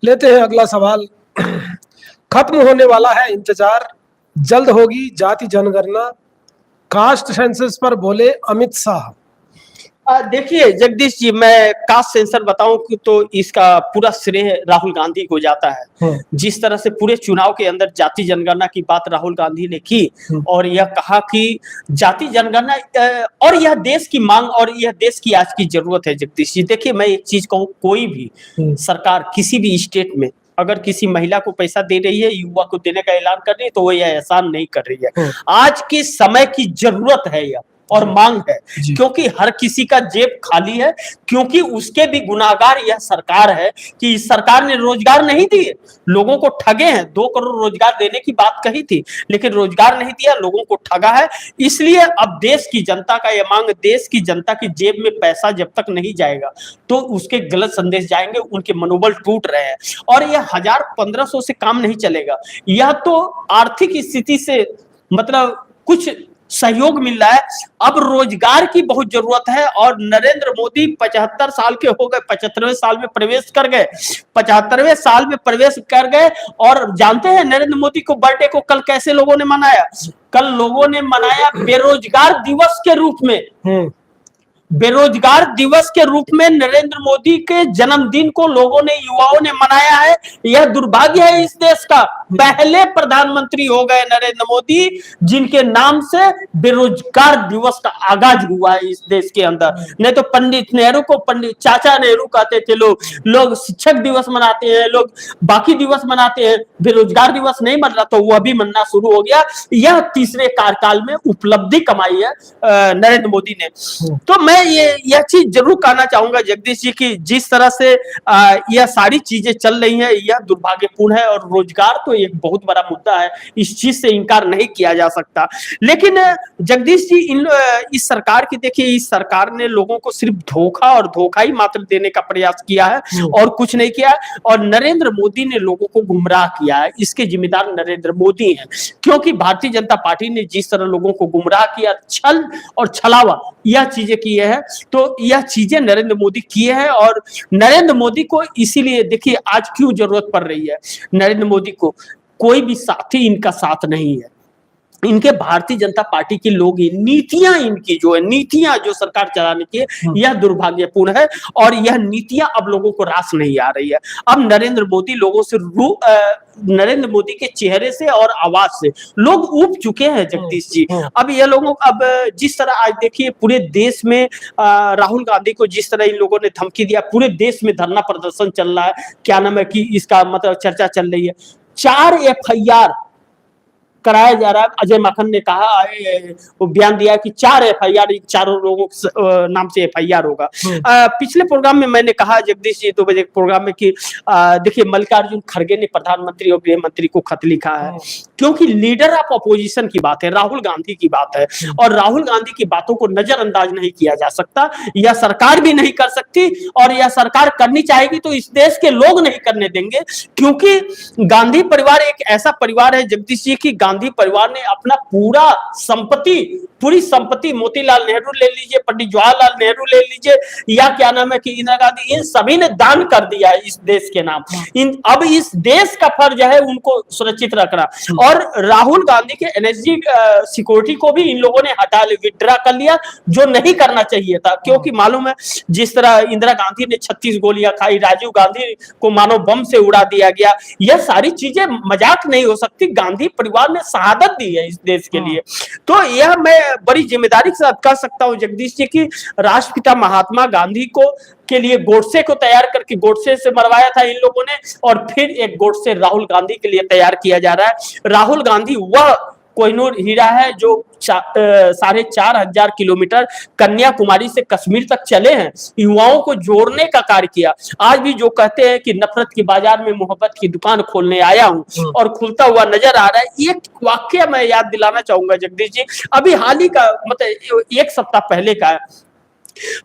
लेते हैं अगला सवाल। खत्म होने वाला है इंतजार, जल्द होगी जाति जनगणना, कास्ट सेंसस पर बोले अमित शाह। देखिए जगदीश जी, मैं कास्ट सेंसर बताऊं कि तो इसका पूरा श्रेय राहुल गांधी को जाता है। जिस तरह से पूरे चुनाव के अंदर जाति जनगणना की बात राहुल गांधी ने की और यह कहा कि जाति जनगणना और यह देश की मांग और यह देश की आज की जरूरत है। जगदीश जी देखिए, मैं एक चीज कहूँ, कोई भी सरकार किसी भी स्टेट में अगर किसी महिला को पैसा दे रही है, युवा को देने का ऐलान कर रही है, तो वो यह एहसान नहीं कर रही है। आज के समय की जरूरत है यह और मांग है, क्योंकि हर किसी का जेब खाली है, क्योंकि उसके भी गुनाहगार यह सरकार है कि इस सरकार ने रोजगार नहीं दिए, लोगों को ठगे हैं। 2 करोड़ रोजगार देने की बात कही थी, लेकिन रोजगार नहीं दिया, लोगों को ठगा है। इसलिए अब देश की जनता का यह मांग, देश की जनता की जेब में पैसा जब तक नहीं जाएगा तो उसके गलत संदेश जाएंगे, उनके मनोबल टूट रहे हैं और यह 1000-1500 से काम नहीं चलेगा। यह तो आर्थिक स्थिति से मतलब कुछ सहयोग मिल रहा है, अब रोजगार की बहुत जरूरत है। और नरेंद्र मोदी 75 साल के हो गए, 75वें साल में प्रवेश कर गए, 75वें साल में प्रवेश कर गए। और जानते हैं नरेंद्र मोदी को बर्थडे को कल कैसे लोगों ने मनाया? कल लोगों ने मनाया बेरोजगार दिवस के रूप में। बेरोजगार दिवस के रूप में नरेंद्र मोदी के जन्मदिन को लोगों ने, युवाओं ने मनाया है। यह दुर्भाग्य है इस देश का, पहले प्रधानमंत्री हो गए नरेंद्र मोदी जिनके नाम से बेरोजगार दिवस का आगाज हुआ है इस देश के अंदर। नहीं तो पंडित नेहरू को पंडित चाचा नेहरू कहते थे लोग शिक्षक दिवस मनाते हैं, लोग बाकी दिवस मनाते हैं, बेरोजगार दिवस नहीं मन रहा तो वह भी मनना शुरू हो गया। यह तीसरे कार्यकाल में उपलब्धि कमाई है नरेंद्र मोदी ने। तो मैं यह चीज जरूर कहना चाहूंगा जगदीश जी की जिस तरह से यह सारी चीजें चल रही है यह दुर्भाग्यपूर्ण है। और रोजगार तो एक बहुत बड़ा मुद्दा है, इस चीज से इनकार नहीं किया जा सकता। लेकिन जगदीश जी इस सरकार की देखिए, इस सरकार ने लोगों को सिर्फ धोखा और धोखा ही मात्र देने का प्रयास किया है और कुछ नहीं किया। और नरेंद्र मोदी ने लोगों को गुमराह किया है, इसके जिम्मेदार नरेंद्र मोदी हैं। क्योंकि भारतीय जनता पार्टी ने जिस तरह लोगों को गुमराह किया, छल और छलावा यह चीजें की है, तो यह चीजें नरेंद्र मोदी किए हैं। और नरेंद्र मोदी को इसीलिए देखिए आज क्यों जरूरत पड़ रही है, नरेंद्र मोदी को कोई भी साथी इनका साथ नहीं है। इनके भारतीय जनता पार्टी के लोग ही, नीतियां इनकी जो है, नीतियां जो सरकार चलाने की है, यह दुर्भाग्यपूर्ण है और यह नीतियां अब लोगों को रास नहीं आ रही है। अब नरेंद्र मोदी लोगों से नरेंद्र मोदी के चेहरे से और आवाज से लोग ऊब चुके हैं जगदीश जी। अब ये लोगों अब जिस तरह आज देखिए पूरे देश में राहुल गांधी को जिस तरह इन लोगों ने धमकी दिया, पूरे देश में धरना प्रदर्शन चल रहा है, क्या नाम है कि इसका मतलब चर्चा चल रही है। 4 FIR कराया जा रहा है। अजय माकन ने कहा, वो बयान दिया कि 4 FIR, चारों लोगों के नाम से FIR होगा। पिछले प्रोग्राम में मैंने कहा जगदीश जी 2 बजे प्रोग्राम में कि देखिए मल्लिकार्जुन खड़गे ने प्रधानमंत्री और गृह मंत्री को खत लिखा है, क्योंकि लीडर ऑफ अपोजिशन की बात है, राहुल गांधी की बात है और राहुल गांधी की बातों को नजरअंदाज नहीं किया जा सकता। यह सरकार भी नहीं कर सकती और यह सरकार करनी चाहेगी तो इस देश के लोग नहीं करने देंगे, क्योंकि गांधी परिवार एक ऐसा परिवार है जगदीश जी की, गांधी परिवार ने अपना पूरी संपत्ति, मोतीलाल नेहरू ले लीजिए, पंडित जवाहरलाल नेहरू ले लीजिए, या क्या नाम है कि इंदिरा गांधी, इन सभी ने दान कर दिया है इस देश के नाम। अब इस देश का फर्ज है उनको सुरक्षित रखना। और राहुल गांधी के NSG सिक्योरिटी को भी इन लोगों ने हटा लिया, विड्रा कर लिया, जो नहीं करना चाहिए था। क्योंकि मालूम है जिस तरह इंदिरा गांधी ने 36 गोलियां खाई, राजीव गांधी को मानो बम से उड़ा दिया गया, यह सारी चीजें मजाक नहीं हो सकती। गांधी परिवार ने शहादत दी है इस देश के लिए। तो यह मैं बड़ी जिम्मेदारी के साथ कह सकता हूं जगदीश जी की राष्ट्रपिता महात्मा गांधी को के लिए गोडसे को तैयार करके, गोडसे से मरवाया था इन लोगों ने, और फिर एक गोडसे राहुल गांधी के लिए तैयार किया जा रहा है। राहुल गांधी वह कोहिनूर हीरा है जो 4,500 किलोमीटर कन्याकुमारी से कश्मीर तक चले हैं, युवाओं को जोड़ने का कार्य किया। आज भी जो कहते हैं कि नफरत के बाजार में मोहब्बत की दुकान खोलने आया हूं और खुलता हुआ नजर आ रहा है। एक वाक्य मैं याद दिलाना चाहूंगा जगदीश जी, अभी हाल ही का मतलब 1 सप्ताह पहले का है।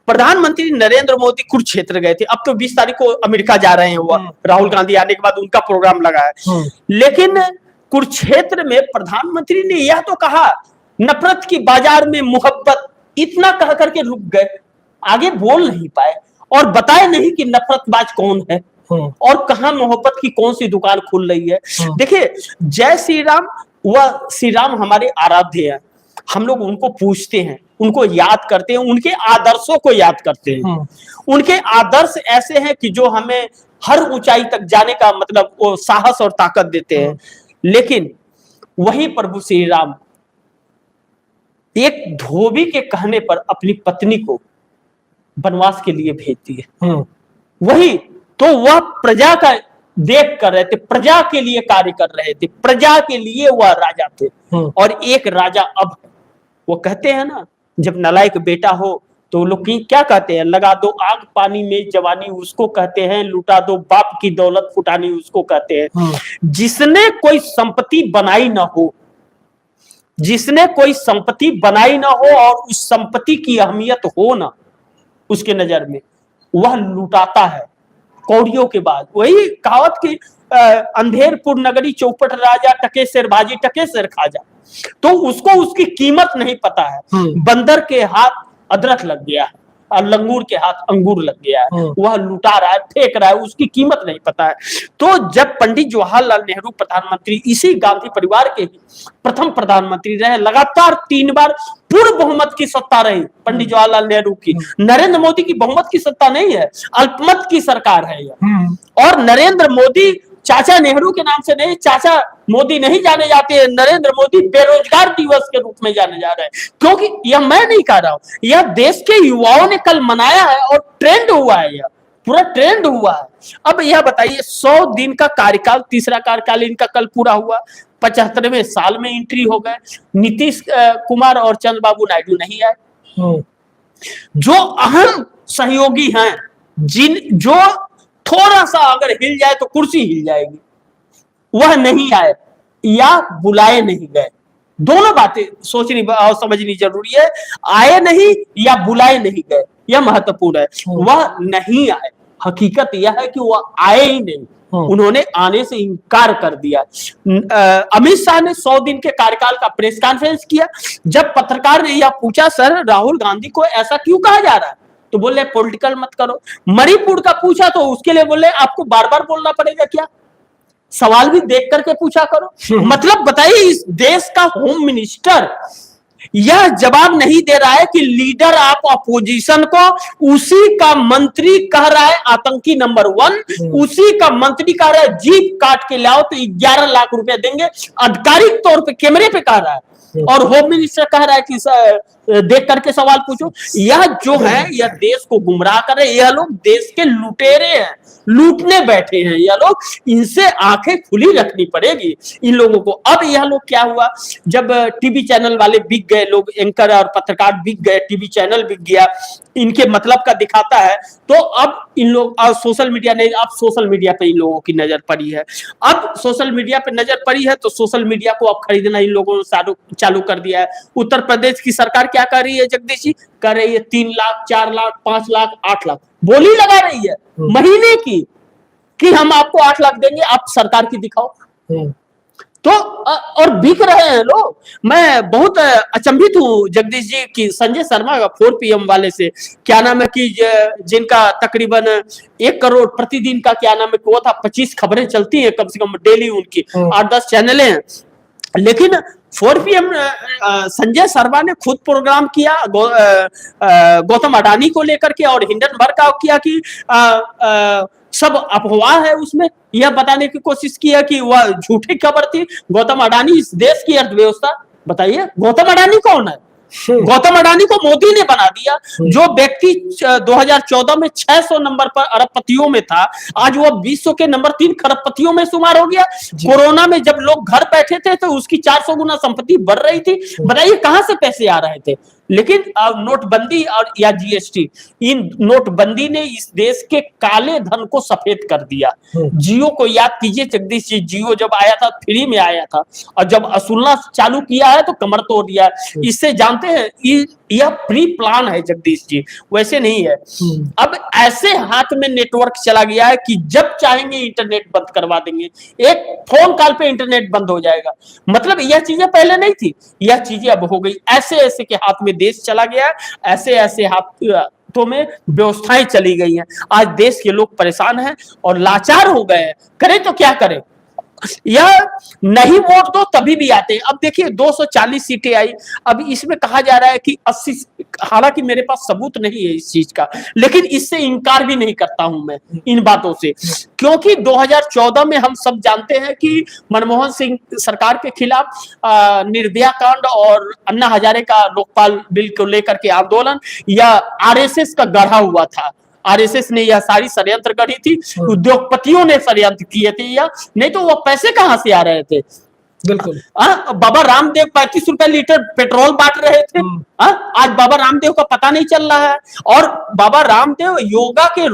प्रधानमंत्री नरेंद्र मोदी कुरुक्षेत्र गए थे, अब तो 20 तारीख को अमेरिका जा रहे हैं वो, राहुल गांधी आने के बाद उनका प्रोग्राम लगा है। लेकिन कुरुक्षेत्र में प्रधानमंत्री ने यह तो कहा नफरत की बाजार में मोहब्बत, इतना कह करके रुक गए, आगे बोल नहीं पाए और बताए नहीं कि नफरतबाज कौन है। और कहां मोहब्बत की कौन सी दुकान खुल रही है। देखिए, जय श्री राम, वह श्री राम हमारे आराध्य हैं, हम लोग उनको पूछते हैं, उनको याद करते हैं, उनके आदर्शों को याद करते हैं। उनके आदर्श ऐसे हैं कि जो हमें हर ऊंचाई तक जाने का मतलब वो साहस और ताकत देते हैं। लेकिन वही प्रभु श्री राम एक धोबी के कहने पर अपनी पत्नी को वनवास के लिए भेज दिए। वही तो वह प्रजा का देख कर रहे थे, प्रजा के लिए कार्य कर रहे थे, प्रजा के लिए वह राजा थे। और एक राजा अब वो कहते हैं ना, जब नालायक बेटा हो तो लोग क्या कहते हैं, लगा दो आग पानी में जवानी उसको कहते हैं, लुटा दो बाप की दौलत फुटानी उसको कहते हैं। जिसने कोई संपत्ति बनाई ना हो, जिसने कोई संपत्ति बनाई ना हो और उस संपत्ति की अहमियत हो ना उसके नजर में, वह लुटाता है कौड़ियों के बाद। वही कहावत की अंधेरपुर नगरी चौपट राजा, टके सिर बाजी टके सिर खाजा। तो उसको उसकी कीमत नहीं पता है। बंदर के हाथ अदरक लग गया है और लंगूर के हाथ अंगूर लग गया है, वह लुटा रहा है, फेंक रहा है, उसकी कीमत नहीं पता है। तो जब पंडित जवाहरलाल नेहरू प्रधानमंत्री, इसी गांधी परिवार के प्रथम प्रधानमंत्री रहे, लगातार 3 बार पूर्ण बहुमत की सत्ता रही पंडित जवाहरलाल नेहरू की। नरेंद्र मोदी की बहुमत की सत्ता नहीं है, अल्पमत की सरकार है यह। और नरेंद्र मोदी चाचा नेहरू के नाम से नहीं, चाचा मोदी नहीं जाने जाते हैं, नरेंद्र मोदी बेरोजगार दिवस के रूप में जाने जा रहे हैं। क्योंकि यह मैं नहीं कह रहा हूं, यह देश के युवाओं ने कल मनाया है और ट्रेंड हुआ है, यह पूरा ट्रेंड हुआ है। अब यह बताइए, 100 दिन का कार्यकाल, तीसरा कार्यकाल इनका कल पूरा हुआ, 75वें साल में एंट्री हो गए। नीतीश कुमार और चंद्रबाबू नायडू नहीं आए, जो अहम सहयोगी हैं, जो थोड़ा सा अगर हिल जाए तो कुर्सी हिल जाएगी, वह नहीं आए या बुलाए नहीं गए। दोनों बातें सोचनी और समझनी जरूरी है। आए नहीं या बुलाए नहीं गए, यह महत्वपूर्ण है। वह नहीं आए, हकीकत यह है कि वह आए ही नहीं, उन्होंने आने से इनकार कर दिया। अमित शाह ने 100 दिन के कार्यकाल का प्रेस कॉन्फ्रेंस किया। जब पत्रकार ने यह पूछा, सर राहुल गांधी को ऐसा क्यों कहा जा रहा है, तो बोले पॉलिटिकल मत करो। मणिपुर का पूछा तो उसके लिए बोले आपको बार बार बोलना पड़ेगा क्या, सवाल भी देख करके पूछा करो। मतलब बताइए, इस देश का होम मिनिस्टर यह जवाब नहीं दे रहा है कि लीडर ऑफ अपोजिशन को उसी का मंत्री कह रहा है आतंकी नंबर 1, उसी का मंत्री कह रहा है जीप काट के लाओ तो 11 लाख रुपए देंगे, आधिकारिक तौर पे कैमरे पे कह रहा है, और होम मिनिस्टर कह रहा है कि देख करके सवाल पूछो। यह जो है, यह देश को गुमराह कर रहे हैं। यह लोग देश के लुटेरे हैं, लूटने बैठे हैं यह लोग। इनसे आंखें खुली रखनी पड़ेगी इन लोगों को। अब यह लोग क्या हुआ, जब टीवी चैनल वाले बिक गए, लोग एंकर और पत्रकार बिक गए, टीवी चैनल बिक गया, इनके मतलब का दिखाता है, तो अब इन लोग सोशल मीडिया ने, अब सोशल मीडिया पे इन लोगों की नजर पड़ी है। अब सोशल मीडिया पे नजर पड़ी है तो सोशल मीडिया को अब खरीदना इन लोगों ने चालू कर दिया है। उत्तर प्रदेश की सरकार क्या कर रही है जगदीश जी, कर रही है 3 लाख 4 लाख 5 लाख 8 लाख बोली लगा रही है महीने की, कि हम आपको 8 लाख देंगे, आप सरकार की दिखाओ। तो और बिक रहे हैं लोग। मैं बहुत अचंभित हूं जगदीश जी की संजय शर्मा का 4 PM वाले से, क्या नाम है कि जिनका तकरीबन 1 करोड़ प्रतिदिन का क्या नाम है वो था, 25 खबरें चलती हैं कम से कम डेली, उनकी 8-10 चैनलें हैं। लेकिन 4 PM संजय शर्मा ने खुद प्रोग्राम किया गौतम अडानी को लेकर के, और हिंडनबर्ग का किया कि सब अफवाह है उसमें, यह बताने की कोशिश की है कि वह झूठी खबर थी। गौतम अडानी इस देश की अर्थव्यवस्था, बताइए गौतम अडानी कौन है? गौतम अडानी को मोदी ने बना दिया। जो व्यक्ति 2014 में 600 नंबर पर अरबपतियों में था, आज वो विश्व के नंबर 3 खरबपतियों में शुमार हो गया। कोरोना में जब लोग घर बैठे थे तो उसकी 400 गुना संपत्ति बढ़ रही थी। बताइए कहां से पैसे आ रहे थे। लेकिन नोटबंदी और या जीएसटी, इन नोटबंदी ने इस देश के काले धन को सफेद कर दिया। जियो को याद कीजिए जगदीश जी, जियो जब आया था फ्री में आया था, और जब असुलना चालू किया है तो कमर तोड़ दिया। इससे जानते हैं यह प्री प्लान है जगदीश जी, वैसे नहीं है। अब ऐसे हाथ में नेटवर्क चला गया है कि जब चाहेंगे इंटरनेट बंद करवा देंगे, एक फोन कॉल पे इंटरनेट बंद हो जाएगा। मतलब यह चीजें पहले नहीं थी, यह चीजें अब हो गई। ऐसे ऐसे के हाथ में देश चला गया, ऐसे ऐसे हाथ तो में व्यवस्थाएं चली गई हैं। आज देश के लोग परेशान हैं और लाचार हो गए हैं, करें तो क्या करें। यह नहीं वोट दो तभी भी आते हैं। अब देखिए 240 सीटें आई, अब इसमें कहा जा रहा है कि 80, हालांकि मेरे पास सबूत नहीं है इस चीज का, लेकिन इससे इनकार भी नहीं करता हूं मैं इन बातों से, क्योंकि 2014 में हम सब जानते हैं कि मनमोहन सिंह सरकार के खिलाफ निर्भया कांड और अन्ना हजारे का लोकपाल बिल को लेकर के आंदोलन, या आरएसएस का गढ़ा हुआ था। आरएसएस ने यह सारी षड्यंत्र करी थी, उद्योगपतियों ने षड्यंत्र किए थे, या नहीं तो वो पैसे कहां से आ रहे थे। बिल्कुल। बाबा रामदेव 35 रुपए लीटर पेट्रोल बांट रहे थे। आज बाबा रामदेव का पता नहीं चल रहा है। और बाबा रामदेव योगा के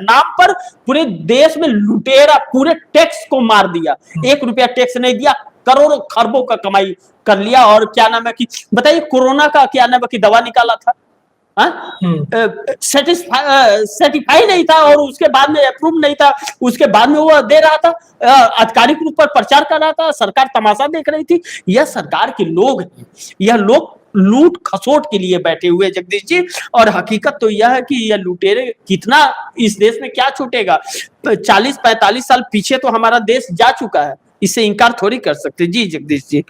नाम पर पूरे देश में लुटेरा, पूरे टैक्स को मार दिया। 1 रुपया टैक्स नहीं दिया, करोड़ों खरबों का कमाई कर लिया। और क्या नाम है कि बताइए, कोरोना का क्या नाम है कि दवा निकाला था, सर्टिफाई नहीं था, और उसके बाद में अप्रूव नहीं था, उसके बाद में वो दे रहा था, आधिकारिक रूप पर प्रचार कर रहा था, सरकार तमाशा देख रही थी। यह सरकार के लोग हैं, यह लोग लूट खसोट के लिए बैठे हुए जगदीश जी। और हकीकत तो यह है कि यह लुटेरे कितना, इस देश में क्या छूटेगा। 40-45 साल पीछे तो हमारा देश जा चुका है, इससे इनकार थोड़ी कर सकते। जी जगदीश जी।